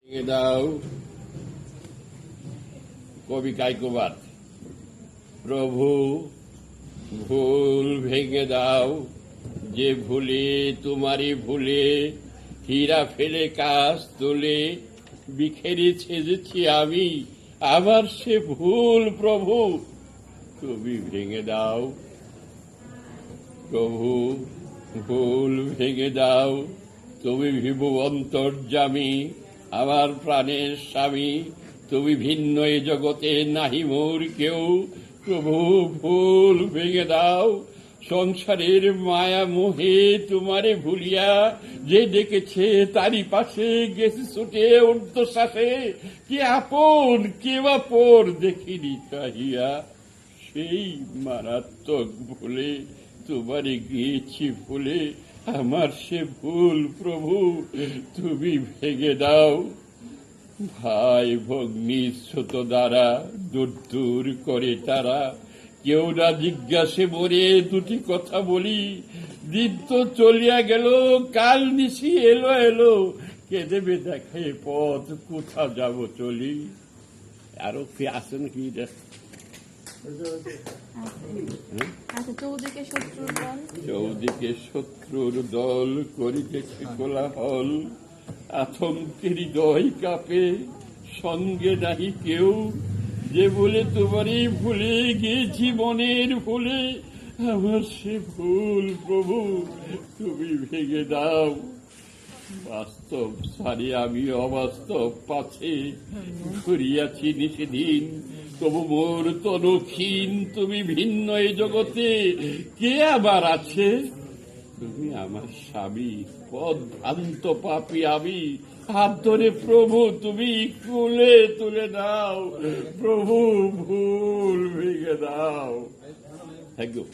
ভেঙে দাও। কবি কায়কোবাদ। প্রভু ভুল ভেঙে দাও, যে ভুলে তোমারই ভুলে হীরা ফেলে কাজ তোলে বিখেরে ছেজেছি আমি, আবার সে ভুল প্রভু তুমি ভেঙে দাও। প্রভু ভুল ভেঙে দাও, তুমি ভিভু অন্তর্যামী, আমার প্রাণের স্বামী, তুমি ভিন্ন এ জগতে নাহি মোর কেউ। প্রভু ভুল ভেঙে দাও, সংসারের মায়া মোহে তোমারে ভুলিয়া যে ডেকেছে তারই পাশে গেছে ছুটে ঊর্ধ্বশ্বাসে, কে আপন কে বা পর দেখিনি চাহিয়া, সেই মারাত্মক ভুলে তোমারে গিয়েছি ভুলে, আমার সে ভুল প্রভু তুমি ভেঙে দাও। ভাই ভগ্নী ছোট দ্বারা দূর দূর করে তারা, কেউ না জিজ্ঞাসে মরে দুটি কথা বলি, দিন তো চলিয়া গেল, কাল নিশি এলো এলো, কে দেবে দেখে পথ কোথা যাব চলি। আরো কি আছে নাকি? চৌদিকে শত্রুর দল করিতেছে কোলাহল, আতঙ্কের হৃদয় কাঁপে, সঙ্গে নাহি কেউ, যে বলে তোমারই ভুলে গিয়েছি মনের ভুলে, আমার সে ভুল প্রভু তুমি ভেঙে দাও। বাস্তব সারি আমি অবাস্তব পাছে ঘুরিয়াছি নিষেদিন, তবু মোর তনক্ষীণ তুমি ভিন্ন এই জগতে, কে আবার আছে? তুমি আমার স্বামী, পদ ভ্রান্ত পাপী আমি, হাত ধরে প্রভু তুমি কোলে তুলে দাও। প্রভু ভুল ভেঙে দাও। Thank you.